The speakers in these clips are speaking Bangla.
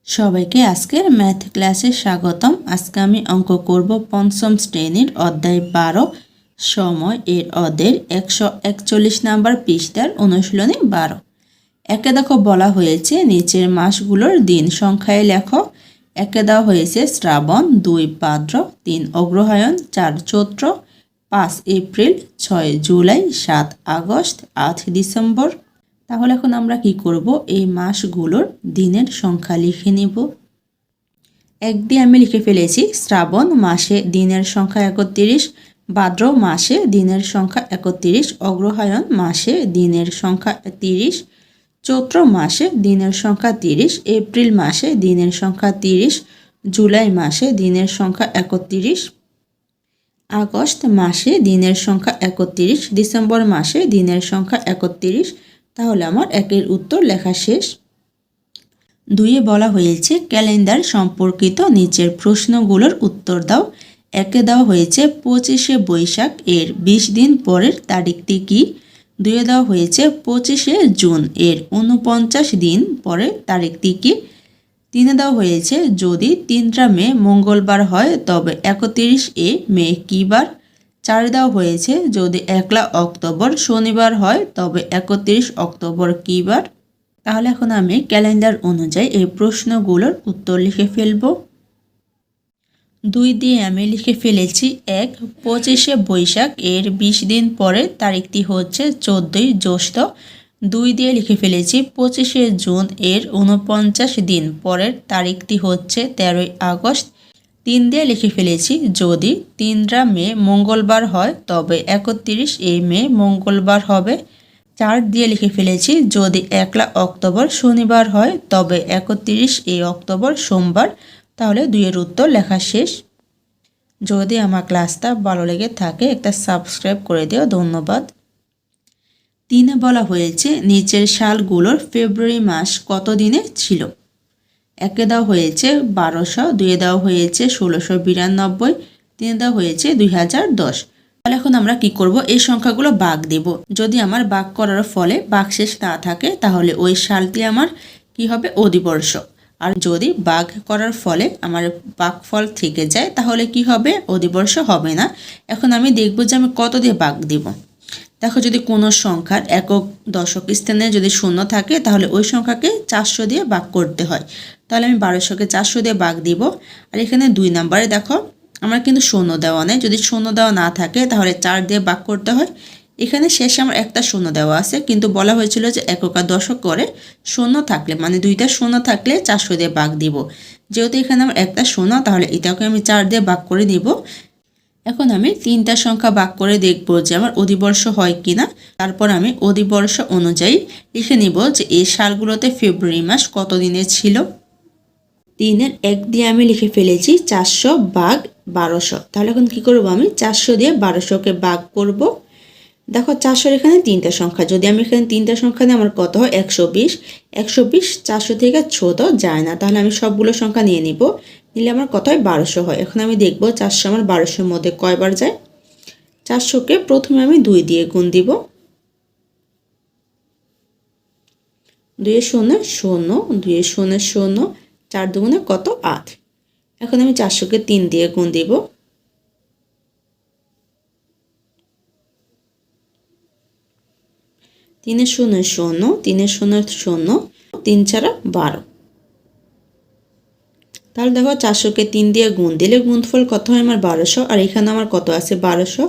সবাইকে আজকের ম্যাথ ক্লাসে স্বাগতম। আজকে আমি অঙ্ক করব পঞ্চম শ্রেণীর অধ্যায় 12 সময় এর অধ্যায়ের 141 নাম্বার পৃষ্ঠার অনুশীলনী 12। একে দেখো বলা হয়েছে নিচের মাসগুলোর দিন সংখ্যায় লেখো। একে দেওয়া হয়েছে শ্রাবণ, 2 ভাদ্র, 3 অগ্রহায়ণ, 4 চৈত্র, 5 এপ্রিল, 6 জুলাই, 7 আগস্ট, 8 ডিসেম্বর। তাহলে এখন আমরা কি করব, এই মাসগুলোর দিনের সংখ্যা লিখে নিব। এক দিয়ে আমি লিখে ফেলেছি শ্রাবণ মাসে দিনের সংখ্যা 31, ভাদ্র মাসে দিনের সংখ্যা 31, অগ্রহায়ণ মাসে দিনের সংখ্যা 30, চৈত্র মাসে দিনের সংখ্যা 30, এপ্রিল মাসে দিনের সংখ্যা 30, জুলাই মাসে দিনের সংখ্যা 31, আগস্ট মাসে দিনের সংখ্যা 31, ডিসেম্বর মাসে দিনের সংখ্যা 31। তাহলে আমার একের উত্তর লেখা শেষ। 2-এ বলা হয়েছে ক্যালেন্ডার সম্পর্কিত নিচের প্রশ্নগুলোর উত্তর দাও। একে দেওয়া হয়েছে 25শে বৈশাখ এর 20 দিন পরের তারিখটি কি। 2-এ দেওয়া হয়েছে 25শে জুন এর 49 দিন পরের তারিখটি কি। 3-এ দেওয়া হয়েছে যদি 3টা মে মঙ্গলবার হয় তবে 31 মে কী বার। 4-এ দেওয়া হয়েছে যদি 1 অক্টোবর শনিবার হয় তবে 31 অক্টোবর কী বার। তাহলে এখন আমি ক্যালেন্ডার অনুযায়ী এই প্রশ্নগুলোর উত্তর লিখে ফেলব। 2 দিয়ে আমি লিখে ফেলেছি 1 25শে বৈশাখ এর 20 দিন পরের তারিখটি হচ্ছে 14ই জ্যৈষ্ঠ। 2 দিয়ে লিখে ফেলেছি 25শে জুন এর 49 দিন পরের তারিখটি হচ্ছে 13ই আগস্ট। 3 দিয়ে লিখে ফেলেছি যদি 3টা মে মঙ্গলবার হয় তবে 31 মে মঙ্গলবার হবে। 4 দিয়ে লিখে ফেলেছি যদি 1 অক্টোবর শনিবার হয় তবে 31 অক্টোবর সোমবার। তাহলে 2-এর উত্তর লেখা শেষ। যদি আমার ক্লাসটা ভালো লেগে থাকে একটা সাবস্ক্রাইব করে দিও, ধন্যবাদ। 3-এ বলা হয়েছে নিচের সালগুলোর ফেব্রুয়ারি মাস কত দিনে ছিল। 1-এ দেওয়া হয়েছে 1200, 2-এ দেওয়া হয়েছে 1692, 3-এ দেওয়া হয়েছে 2010। তাহলে এখন আমরা কি করব, এই সংখ্যাগুলো ভাগ দেব। যদি আমার ভাগ করার ফলে ভাগশেষ না থাকে তাহলে ওই সালটি আমার কি হবে, অধিবর্ষ। আর যদি ভাগ করার ফলে আমার ভাগফল থেকে যায় তাহলে কি হবে, অধিবর্ষ হবে না। এখন আমি দেখব যে আমি কত দিয়ে ভাগ দিব। দেখো যদি কোনো সংখ্যার একক দশক স্থানে যদি শূন্য থাকে তাহলে ওই সংখ্যাকে 400 দিয়ে ভাগ করতে হয়। তাহলে আমি 1200কে 400 দিয়ে ভাগ দিব। আর এখানে 2 নম্বরে দেখো আমার কিন্তু শূন্য দেওয়া নেই। যদি শূন্য দেওয়া না থাকে তাহলে 4 দিয়ে ভাগ করতে হয়। এখানে শেষে আমার একটা শূন্য দেওয়া আছে, কিন্তু বলা হয়েছিল যে একক আর দশক করে শূন্য থাকলে মানে 2টা শূন্য থাকলে 400 দিয়ে ভাগ দিব। যেহেতু এখানে আমার একটা শূন্য তাহলে এটাকে আমি 4 দিয়ে ভাগ করে দিব। এখন আমি 3টা সংখ্যা ভাগ করে দেখব যে আমার অধিবর্ষ হয় কিনা। তারপর আমি অধিবর্ষ অনুযায়ী লিখে নিব যে এই সালগুলোতে ফেব্রুয়ারি মাস কত দিনে ছিল। 3-এর 1 দিয়ে আমি লিখে ফেলেছি 400 ভাগ 1200। তাহলে এখন কি করব, আমি 400 দিয়ে 1200কে ভাগ করব। দেখো 400 এখানে 3টা সংখ্যা, যদি আমি এখানে 3টা সংখ্যা নিয়ে আমার কত হয় 120। 120 400 থেকে ছোট যায় না, তাহলে আমি সবগুলো সংখ্যা নিয়ে নিব। নিলে আমার কত হয় 1200 হয়। এখন আমি দেখব 400 আমার 1200-এর মধ্যে কয়বার যায়। 400কে প্রথমে আমি 2 দিয়ে গুণ দিব। 2 এর শূন্য শূন্য, 2 এর শূন্য শূন্য, 4 দুগুণে কত 8। এখন আমি 400কে 3 দিয়ে গুণ দিব। 3 এর শূন্য শূন্য, 3 এর শূন্য শূন্য, 3 ছাড়া 12। তাহলে দেখো 400কে 3 দিয়ে গুণ দিলে গুণফল কত হয় আমার 1200। আর এখানে আমার কত আছে 1200।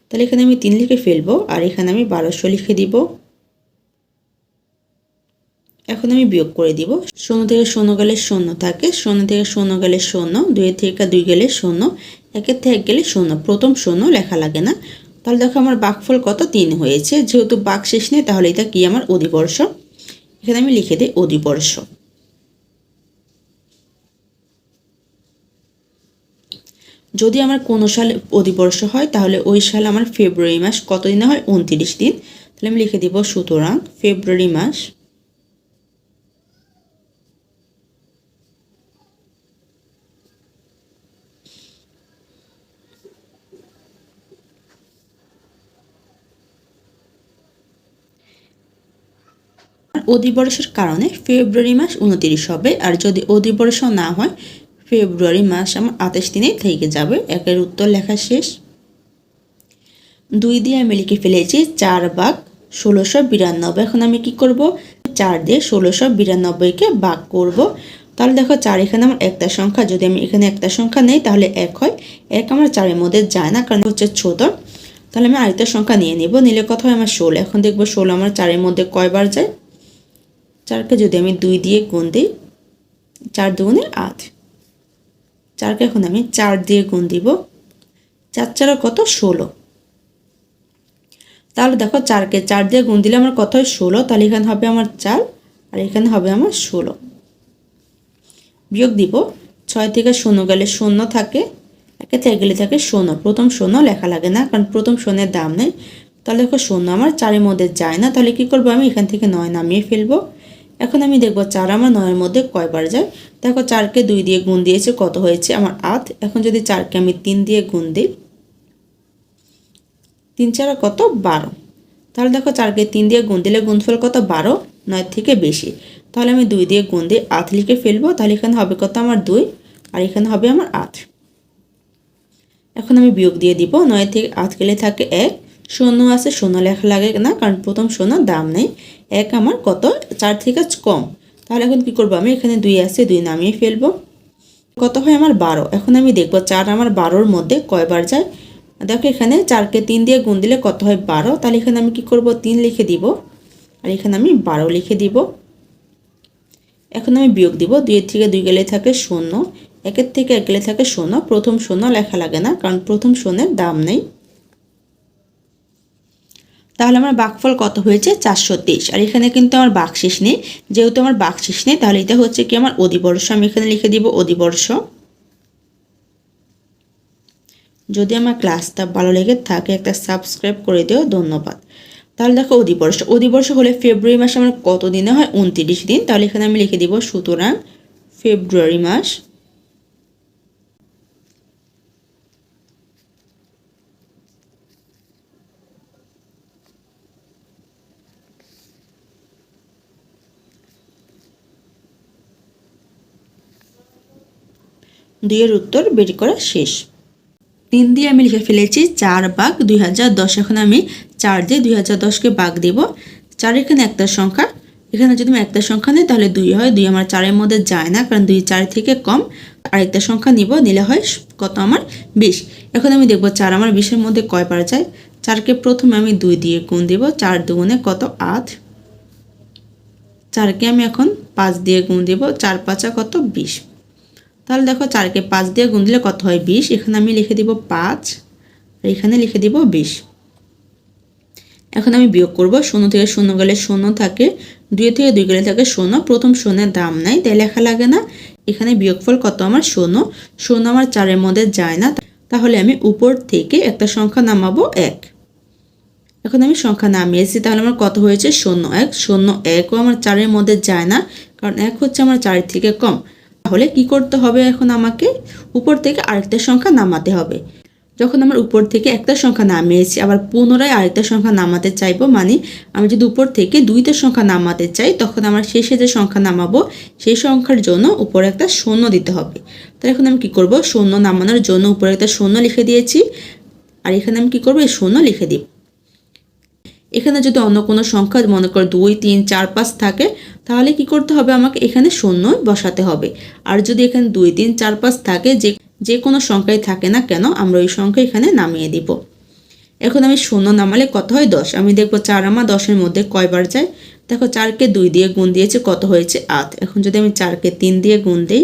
তাহলে এখানে আমি 3 লিখে ফেলবো আর এখানে আমি 1200 লিখে দিব। এখন আমি বিয়োগ করে দিব। 0 থেকে 0 গেলে 0 থাকে, 0 থেকে 0 গেলে 0, 2 থেকে 2 গেলে 0, 1 থেকে 1 গেলে 0। প্রথম 0 লেখা লাগে না। তাহলে দেখো আমার ভাগফল কত 3 হয়েছে। যেহেতু ভাগ শেষ নেই তাহলে এটা কি আমার অধিবর্ষ। এখানে আমি লিখে দিই অধিবর্ষ। যদি আমার কোনো সালে অধিবর্ষ হয় তাহলে ওই সাল আমার ফেব্রুয়ারি মাস কত দিনে হয় 29 দিন। তাহলে আমি লিখে দিব সুতরাং ফেব্রুয়ারি মাস অধিবর্ষের কারণে ফেব্রুয়ারি মাস 29 হবে, আর যদি অধিবর্ষ না হয় ফেব্রুয়ারি মাস আমার 28 দিনেই থেকে যাবে। একের উত্তর লেখা শেষ। 2 দিয়ে আমি লিখে ফেলেছি 4 ভাগ 1692। এখন আমি কি করব, 4 দিয়ে 1692কে ভাগ করব। তাহলে দেখো 4 এখানে আমার একটা সংখ্যা, যদি আমি এখানে একটা সংখ্যা নেই তাহলে 1 হয়। 1 আমার 4-এর মধ্যে যায় না, কারণ হচ্ছে ছোট। তাহলে আমি আরেকটা সংখ্যা নিয়ে নিব, নিলে কত হয় আমার 16। এখন দেখব 16 আমার 4-এর মধ্যে কয়বার যায়। 4কে যদি আমি 2 দিয়ে গুণ দিই, 4 দুগুণে 8। 4কে এখন আমি 4 দিয়ে গুণ দিব, 4 4 কত 16। তাহলে দেখো 4কে 4 দিয়ে গুণ দিলে আমার কত হয় 16। তাহলে এখানে হবে আমার 4 আর এখানে হবে আমার 16। বিয়োগ দিব, 6 থেকে 0 গেলে 0 থাকে, 1 থেকে গেলে থাকে 0। প্রথম 0 লেখা লাগে না, কারণ প্রথম 0-এর দাম নেই। তাহলে দেখো 0 আমার 4-এর মধ্যে যায় না। তাহলে কি করব, আমি এখান থেকে 9 নামিয়ে ফেলবো। এখন আমি দেখব 4 আমার 9-এর মধ্যে কয়বার যায়। দেখো 4কে 2 দিয়ে গুণ দিয়েছে, কত হয়েছে আমার 8। এখন যদি 4কে আমি 3 দিয়ে গুণ দিই, 3 4 কত 12। তাহলে দেখো 4কে 3 দিয়ে গুণ দিলে গুণফল কত 12, 9 থেকে বেশি। তাহলে আমি 2 দিয়ে গুণ দিয়ে 8 লিখে ফেলবো। তাহলে এখানে হবে কত আমার 2 আর এখানে হবে আমার 8। এখন আমি বিয়োগ দিয়ে দিব, 9 থেকে 8 গেলে থাকে 1। 0 আছে, 0 লেখা লাগে না, কারণ প্রথম 0 দাম নেই। 1 আমার কত 4 থেকে কম। তাহলে এখন কি করব, আমি এখানে 2 আছে, 2 নামিয়ে ফেলবো। কত হয় আমার 12। এখন আমি দেখব 4 আমার 12-এর মধ্যে কয়বার যায়। দেখো এখানে 4কে 3 দিয়ে গুণ দিলে কত হয় 12। তাহলে এখানে আমি কি করব, 3 লিখে দিব আর এখানে আমি 12 লিখে দিব। এখন আমি বিয়োগ দিব, 2 থেকে 2 গেলে থাকে 0, 1 থেকে 1 গেলে থাকে 0। প্রথম 0 লেখা লাগে না, কারণ প্রথম 0-এর দাম নেই। তাহলে আমার ভাগফল কত হয়েছে 423। আর এখানে কিন্তু আমার ভাগশেষ নেই, যেহেতু আমার ভাগশেষ নেই তাহলে এটা হচ্ছে কি আমার অধিবর্ষ। আমি এখানে লিখে দিব অধিবর্ষ। যদি আমার ক্লাসটা ভালো লেগে থাকে একটা সাবস্ক্রাইব করে দিও, ধন্যবাদ। তাহলে দেখো অধিবর্ষ, অধিবর্ষ হলে ফেব্রুয়ারি মাসে আমার কত দিনে হয় 29 দিন। তাহলে এখানে আমি লিখে দিব সুতরাং ফেব্রুয়ারি মাস দুইয়ের উত্তর বের করা শেষ। 3 দিয়ে আমি লিখে ফেলেছি 4 ভাগ 2010। এখন আমি 4 দিয়ে 2010কে ভাগ দেব। 4 এখানে একটা সংখ্যা, এখানে যদি আমি একটা সংখ্যা নিই তাহলে 2 হয়। 2 আমার 4-এর মধ্যে যায় না, কারণ 2 4 থেকে কম। আরেকটা সংখ্যা নিব, নিলে হয় কত আমার 20। এখন আমি দেখব 4 আমার 20-এর মধ্যে কয়বার যায়। 4কে প্রথমে আমি 2 দিয়ে গুণ দেব, 4 দুগুণে কত 8। 4কে আমি এখন 5 দিয়ে গুণ দেব, 4 5 কত 20। তাহলে দেখো 4কে 5 দিয়ে গুণ দিলে কত হয় 20। এখানে আমি লিখে দিব 5 আর এখানে লিখে দিব 20। এখন আমি বিয়োগ করব, 0 থেকে 0 গেলে 0 থাকে, 2 থেকে 2 গেলে থাকে 0। প্রথম 0-এর দাম নাই, তাই লেখা লাগে না। এখানে বিয়োগফল কত আমার 0। 0 আমার 4-এর মধ্যে যায় না, তাহলে আমি উপর থেকে একটা সংখ্যা নামাবো 1। এখন আমি সংখ্যা নামিয়েছি, তাহলে আমার কত হয়েছে 0 1। 0 1ও আমার 4-এর মধ্যে যায় না, কারণ 1 হচ্ছে আমার 4-এর থেকে কম। তাহলে কি করতে হবে, এখন আমাকে উপর থেকে আরেকটা সংখ্যা নামাতে হবে। যখন আমার উপর থেকে একটা সংখ্যা নামিয়েছি, আবার পুনরায় আরেকটা সংখ্যা নামাতে চাইবো, মানে আমি যদি উপর থেকে 2টা সংখ্যা নামাতে চাই, তখন আমার শেষে যে সংখ্যা নামাবো সেই সংখ্যার জন্য উপরে একটা 0 দিতে হবে। তাহলে এখন আমি কি করব, 0 নামানোর জন্য উপরে একটা 0 লিখে দিয়েছি, আর এখানে আমি কি করব, এই 0 লিখে দিব। এখানে যদি অন্য কোনো সংখ্যা মনে করো 2 3 4 5 থাকে, তাহলে কি করতে হবে, আমাকে এখানে 0 বসাতে হবে। আর যদি এখানে 2 3 4 5 থাকে, যে কোনো সংখ্যাই থাকে না কেন, আমরা ওই সংখ্যা এখানে নামিয়ে দিব। এখন আমি 0 নামালে কত হয় 10। আমি দেখব 4 আমার 10-এর মধ্যে কয়বার যায়। দেখো 4কে 2 দিয়ে গুণ দিয়েছে, কত হয়েছে 8। এখন যদি আমি 4কে 3 দিয়ে গুণ দিই,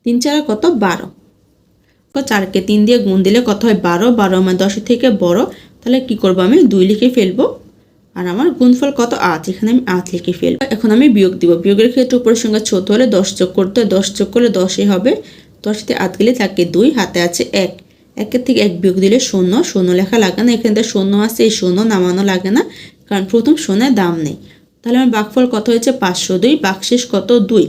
3 4 কত 12। 4কে 3 দিয়ে গুণ দিলে কত হয় 12। 12 আমার 10-এর থেকে বড়, তাহলে কি করব, আমি 2 লিখে ফেলবো। আর আমার গুণফল কত 8, এখানে আমি 8 লিখে ফেলবো। এখন আমি বিয়োগ দিব, বিয়োগের ক্ষেত্রে উপরের সংখ্যা ছোট হলে 10 যোগ করতে হয়, 10 যোগ করলে 10-ই হবে। 10-তে 8 গেলে থাকে 2, হাতে আছে 1। 1-এর থেকে 1 বিয়োগ দিলে 0, 0 লেখা লাগে না। এখানে 0 আছে, এই 0 নামানো লাগে না, কারণ প্রথম 0-এর দাম নেই। তাহলে আমার ভাগফল কত হয়েছে 502। ভাগশেষ কত 2।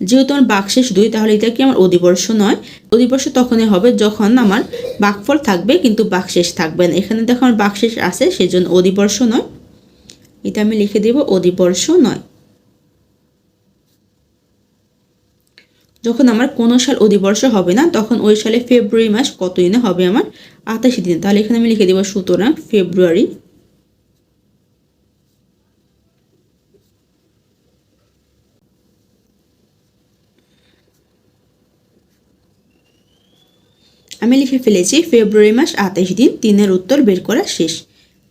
যেহেতু আমার ভাগশেষ 2, তাহলে এটা কি আমার অধিবর্ষ নয়। অধিবর্ষ তখনই হবে যখন আমার ভাগফল থাকবে কিন্তু ভাগশেষ থাকবে না। এখানে দেখো আমার ভাগশেষ আছে, সেজন্য অধিবর্ষ নয়। এটা আমি লিখে দেব অধিবর্ষ নয়। যখন আমার কোনো সাল অধিবর্ষ হবে না তখন ওই সালে ফেব্রুয়ারি মাস কত দিনে হবে? আমার 28 দিনে। তাহলে এখানে আমি লিখে দেব সুতরাং ফেব্রুয়ারি আমি লিখে ফেলেছি ফেব্রুয়ারি মাস 28 দিন। 3-এর উত্তর বের করা শেষ।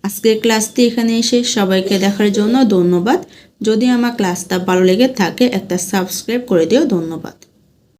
আজকের ক্লাসটি এখানে এসে সবাইকে দেখার জন্য ধন্যবাদ। যদি আমার ক্লাসটা ভালো লেগে থাকে একটা সাবস্ক্রাইব করে দিও। ধন্যবাদ।